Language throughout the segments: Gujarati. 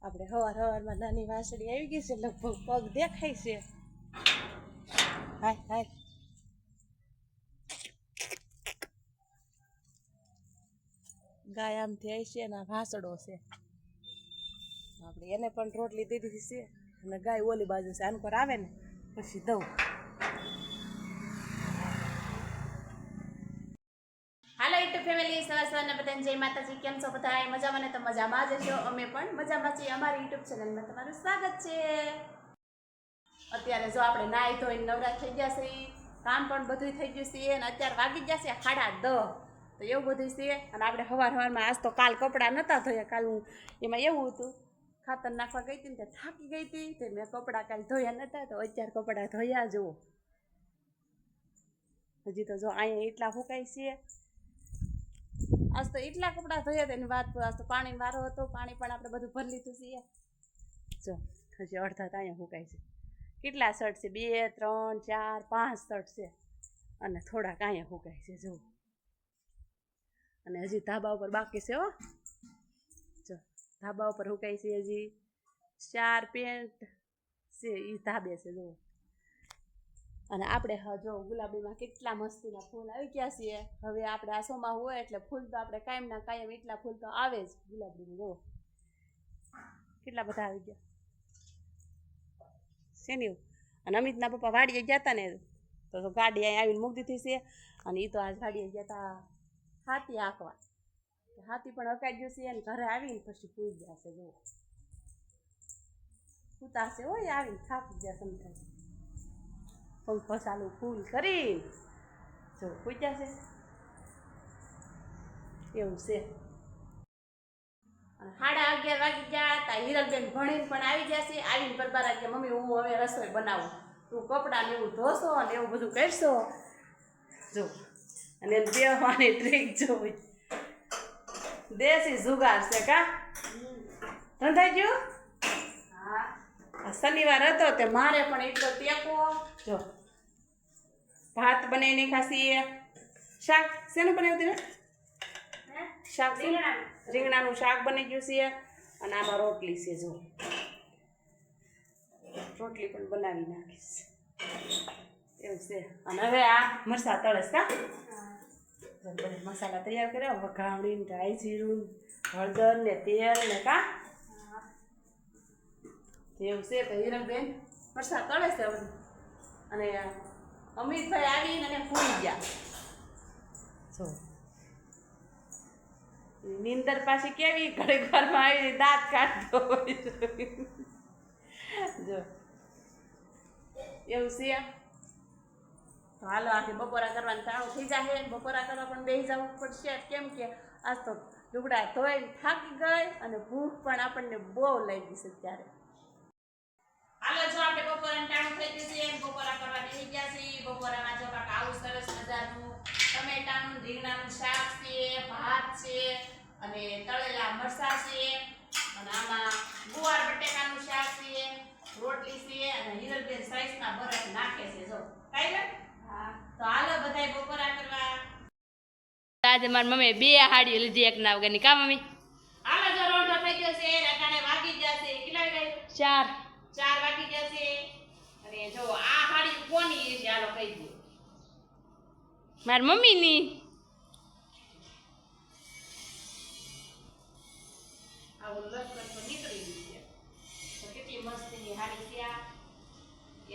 આપણે હવારમાં નાની વાસળી આવી ગઈ છે, લગભગ પગ દેખાય છે. હાય હાય ગાય આમથી આવી છે ને વાસડો છે. આપણે એને પણ રોટલી દીધી છે અને ગાય ઓલી બાજુ છે. આન પર આવે ને પછી દઉં. હાલો યુટ્યુબ ફેમિલી, સવારના બધાને જય માતાજી. કેમ છો બધા? મજામાં ને? તો મજામાં જ છો. અમે પણ મજામાં છીએ. અમારી યુટ્યુબ ચેનલમાં તમારું સ્વાગત છે. અત્યારે જો આપણે નાહી ધોઈને નવરા થઈ ગયા છે, કામ પણ બધું થઈ ગયું છે અને અત્યારે વાગી ગયા છે 10:30. તો એવું બધું છે. અને આપણે સવારમાં આજ તો કાલ કપડાં નહોતા ધોયા. કાલ હું એમાં એવું હતું, ખાતર નાખવા ગઈ હતી ને તે થાકી ગઈ હતી, તો મેં કપડાં કાલ ધોયા નહોતા. તો અત્યારે કપડાં ધોયા. જુઓ હજી તો જો અહીંયા એટલા ફૂંકાય છે. આજ તો એટલા કપડાં ધોયા હતા એની વાત. આજ તો પાણી વારો હતો, પાણી પણ આપણે બધું ભરી લીધું છે. જો હજી અડધા તો અહીંયા ફૂંકાય છે. કેટલા શર્ટ છે? 2, 3, 4, 5 શર્ટ છે અને થોડાક અહીંયા ફૂંકાય છે. જુઓ, અને હજી ધાબા ઉપર બાકી છે. હો જો ધાબા ઉપર ફૂંકાય છે. હજી 4 પેન્ટ છે, એ ધાબે છે. જુઓ, અને આપણે જો ગુલાબીમાં કેટલા મસ્તીના ફૂલ આવી ગયા છીએ. હવે આપણે આ ચોમાસું હોય એટલે ફૂલ તો આપણે કાયમના કાયમ એટલા ફૂલ તો આવે જ ગુલાબીમાં. જુઓ કેટલા બધા આવી ગયા છે ને. અને અમિતના પપ્પા વાડીએ ગયા હતા ને, તો ગાડી અહીં આવીને મૂકી દીધી છે. અને એ તો આજ વાડીએ ગયા હતા હાથી આંકવા. હાથી પણ હકાઈ ગયું છે અને ઘરે આવીને પછી પૂઈ ગયા છે. જુઓ ઉતારશે હોય આવીને થાકી ગયા સમજાય. પંખો ચાલુ ફૂલ કરી જો પૂજ્યા છે. એવું છે. 11:30 વાગી ગયા હતા. હિરલબેન ભણીને પણ આવી ગયા છે. આવીને બરબારા કે મમ્મી હું હવે રસોઈ બનાવું, તું કપડાં ને એવું ધોશો અને એવું બધું કરશો. જો અને બેવાની ટ્રીક જોઈ, દેશી જુગાર છે. કા ધંધાઈ ગયું? હા, શનિવાર હતો તે મારે પણ એટલો ટેકો. જો ભાત બનાવીને ખાસી. શાક શેનું બનાવ્યું તમે? શાક રીંગણાનું શાક બની ગયું છે. અને આમાં રોટલી છે. જો રોટલી પણ બનાવી નાખીશ. એવું છે. અને હવે આ મરચાં તળસ. કા મસાલા તૈયાર કર્યા, વઘાવણી, રાઈ જીરું, હળદર ને તેલ ને. કા એવું છે. તો હિરલબેન મરચાં તળે છે. અને અમિતભાઈ આવીને અને પૂરી ગયા. જો નીંદર પાછી કેવી ઘડીક વારમાં આવી દાંત કાઢતો હોય. જો એવું છે. તો હાલો આખી બપોરા કરવાનું ચાલુ થઈ જાય. બપોરા કરવા પણ બેસી જવું પડશે. કેમ કે આજ તો લુગડા ધોઈને થાકી ગઈ અને ભૂખ પણ આપણને બહુ લાગી છે. ત્યારે હાલો જો આપણે બપોરાનું ટાણું થઈ ગયું છે. બપોરા કરવા બેસી ગયા છીએ. બપોરામાં જો કાંક આવું સરસ મજાનું ટમેટાનું રીંગણાનું શાક છે, ભાત છે અને તળેલા મરચાં છે. અને આમાં ગુવાર બટેકાનું શાક છે, રોટલી છે અને હિરલબેન સાઈઝના બરફ નાખે છે. જો કાઈ ને? હા. તો હાલો બધાય બપોરા કરવા. આજે મારી મમ્મી 2 હાડીઓ લીધી એક ના વગરની. કા મમ્મી? હાલો જો રોંઢો થઈ ગયો છે. રાટાણે વાગી ગયા છે. કેટલા વાગ્યા? 4 વાગી ગયા છે. અને જો આ હાડી કોની છે? હાલો કહી દો. મારી મમ્મીની. આવું લટકટ તો નીકળી ગયું છે. તો કેટલી મસ્તીની હાડી છે.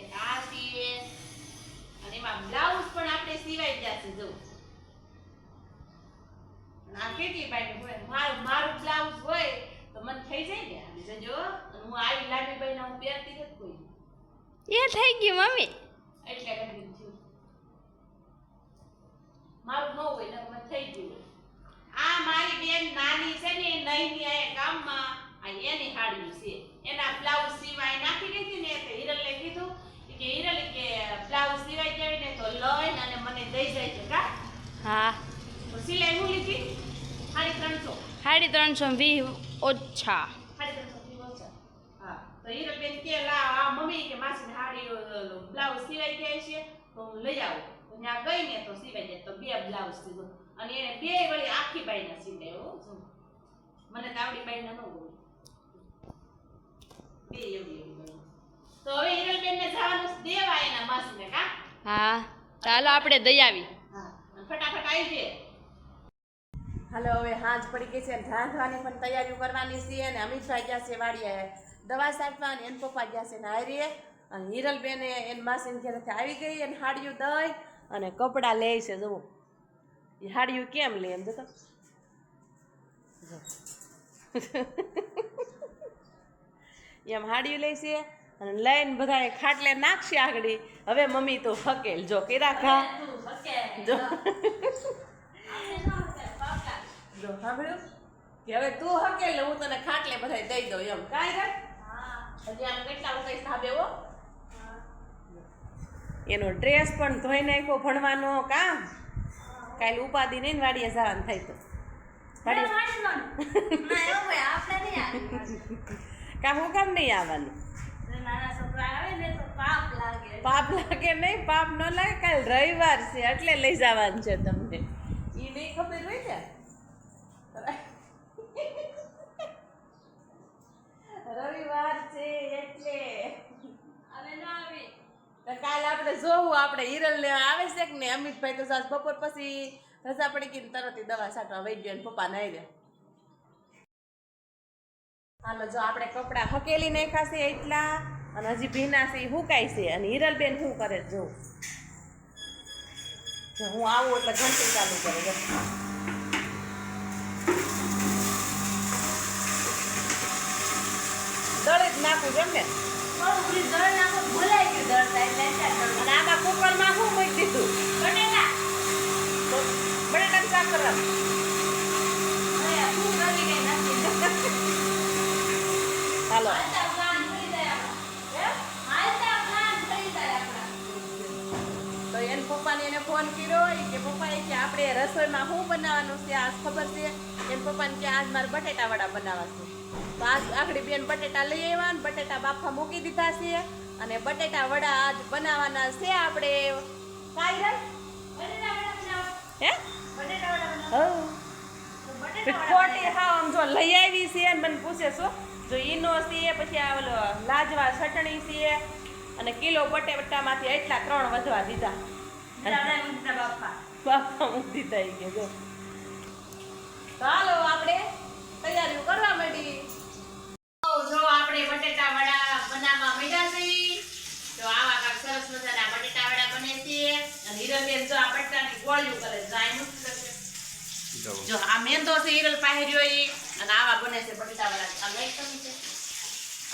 એક આ છે અને એમાં બ્લાઉઝ પણ આપણે સીવાઈ ગયા છે. જો આ કેટલી બાઈ હોય. મારું બ્લાઉઝ હોય તો મને થઈ જાય ને. આને જજો હું આવી લાડી બાઈના હું પહેરતી નથી કોઈ. એ થઈ ગયું મમ્મી એટલે કરી દીધું. મારું ન હોય ને મને થઈ ગયું. આ મારી બેન નાની છે ને, નઈની આ ગામમાં આ એની હાડી છે. એના બ્લાઉઝ સીવાઈ નાખી દીધી ને. તો હિરલને કીધું કે હિરલ કે બ્લાઉઝ સીવાઈ જાય ને તો લઈને અને મને દઈ જાય છે. કા હા. તો સિલાઈ હું લીધી 350. 320 ઓછા. 350 ઓછા. હા. તો હિરલબેન કે લા આ મમ્મી કે માસીની હાડી બ્લાઉઝ સીવાઈ જાય છે તો હું લઈ આવું. તો ત્યાં ગઈ ને તો સીવાઈ જાય. તો 2 બ્લાઉઝ સીવો અને એને 2 વળી આખી બાઈના સીવાય. હો જો મને તાવડી બાઈના ન હોય. બે એવડી એવડી. તો હવે હિરલબેનને જવાનું છે દેવા એના માસીને કા હા ચાલો આપણે દઈ આવી. હા અને ફટાફટ આવી છે. હાલો હવે હાંજ પડી ગઈ છે, રાંધવાની પણ તૈયારીઓ કરવાની છે અને અમિતભાઈ ગયા છે વાડીએ દવા છાંટવા અને એન પપ્પા ગયા છે નાયરીએ અને હિરલબેને એન માસીને ઘરેથી આવી ગઈ અને હાડિયું દઈ અને કપડાં લે છે. જુઓ એ હાડિયું કેમ લે એમ જતો એમ હાડિયું લે છે અને લઈને બધા ખાટલે નાખશે આગળ. હવે મમ્મી તો હકેલ જો કેરા ખા જો જો સાંભળ્યું કે હવે તું હકેલ હું તને ખાટલે બધા દઈ દઉં એમ કાંઈ રે હજી આમ કેટલા વખત સાબે હો. એનો ડ્રેસ પણ ધોઈ નાખ્યો ભણવાનો કામ કાલે ઉપાધિ નહીં ને વાડીએ જવાનું થાય તો કા હું કામ નહીં આવવાનું પાપ લાગે નહીં પાપ ન લાગે કાલે રવિવાર છે એટલે લઈ જવાનું છે તમને ઈ નહીં ખબર હોય ને રવિવાર છે એટલે તો કાલ આપણે જોવું આપણે હિરલ લેવા આવે છે કે નહીં. અમિતભાઈ તો સાસ બપોર પછી રજા પડી ગઈ તરત દવા છાંટવા વહી ગયો ને પપ્પા નાઈ રહ્યા. હાલો જો આપણે કપડાં હકેલી નાખ્યા છે એટલા અને હજી ભીના છે હુકાય છે અને હિરલબેન શું કરે જો હું આવું એટલે ઘંટી ચાલુ કરે જો દળી જ નાખું જેમ ને અને આમાં કુકરમાં શું મૂકી દીધું બટેટાનું શાક કરવાનું. હાલો તો એને પપ્પાને એને ફોન કર્યો કે પપ્પા કે આપણે રસોઈમાં શું બનાવવાનું છે આજ ખબર છે. એને પપ્પાને કે આજ મારે બટેટા વડા બનાવવા છે. તો આજ આગળ બેન બટેટા લઈ આવ્યા ને બટેટા બાફા મૂકી દીધા છે અને બટેટા વડા આજ બનાવવાના છે આપણે. ખોટી હા આમ જો લઈ આવી છે મને પૂછે શું જો ઈનો છે પછી આ ઓલો લાજવા ચટણી છે અને કિલો બટેટામાંથી એટલા 3 વધવા દીધા બાપા મૂકી દીધા કે જો ચાલો આપણે તૈયારીઓ કરવા માંડી. જો આપણે બટેટા વડા બનાવવા માંડ્યા છીએ. તો આવા કાંઈક સરસ મજાના બટેટા વડા બને છે અને હિરલબેન જો આ બટાટાની ગોળીઓ કરે છે. જો આ મેંદો છે હિરલ પાસે રહ્યો ઈ અને આવા બને છે બટેટા વડા. આ લઈ તમે છે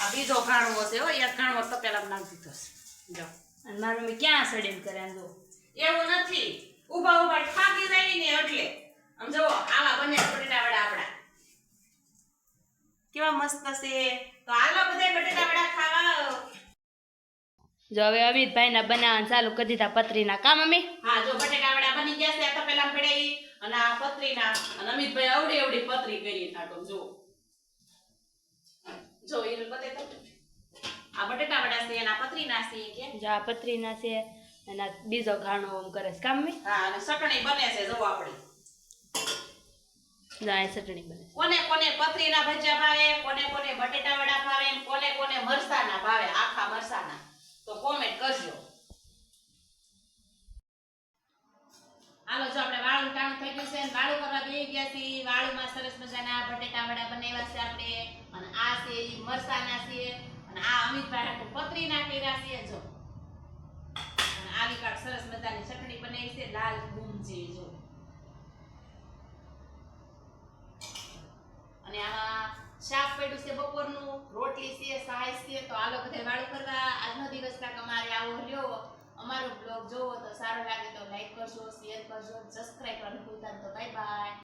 આ બીજો ઘાણવો છે હો એક ઘાણવો તપેલામાં નાખી દીધો છે જો અને મારી મમ્મી ક્યાં સડીને કરે આમ જો એવું નથી ઊભા ઊભા થાકી જાય ને એટલે આમ જો આવા બને બટેટા વડા આપડા કેવા મસ્ત છે. તો હાલો બધા બટેટા વડા ખાવા. જો હવે અમિતભાઈના બનાવવાનું ચાલુ કરી દીધા પતરીના કા મમ્મી. હા જો બટેટા વડા બની ગયા છે તપેલામાં પડાઈ અને આ પતરીના અને અમિતભાઈ આવડી આવડી પતરી કરી નાખો જો જો એ બતે તો આ બટેટા વડા છે એના પતરીના છે કે જો આ પતરીના છે અને આ બીજો ઘાણો આમ કરે છે કા મમ્મી. હા અને ચટણી બને છે જો આપણી જો આ ચટણી બને છે. કોને કોને પતરીના ભજીયા ભાવે કોને કોને બટેટા વડા ભાવે કોને કોને મરસાના ભાવે આખા મરસાના તો કોમેન્ટ કરજો. હાલો જો આપણે વાળું ટાણું થઈ ગયું છે અને વાળું કરવા બેસી ગયા છીએ. વાળુમાં સરસ મજાના બટેટા વડા બનાવ્યા છે આપણે અને આ છે ઈ મરસાના છે અને આ અમિતભાઈ હાટુ પતરીના કર્યા છે જો અને આવી કાંઈક સરસ મજાની ચટણી બનાવી છે લાલ બૂમ જેવી જો અને આમાં શાક પડ્યું છે બપોરનું રોટલી છે સાઈઝ છે. તો આલો બધા વાળું કરવા. આજનો દિવસ કાંઈક અમારે આવો લ્યો. અમારો બ્લોગ જોવો તો સારો લાગે તો લાઈક કરજો શેર કરજો સબસ્ક્રાઇબ કરવાનું ભૂલતા નહીં. તો બાય બાય.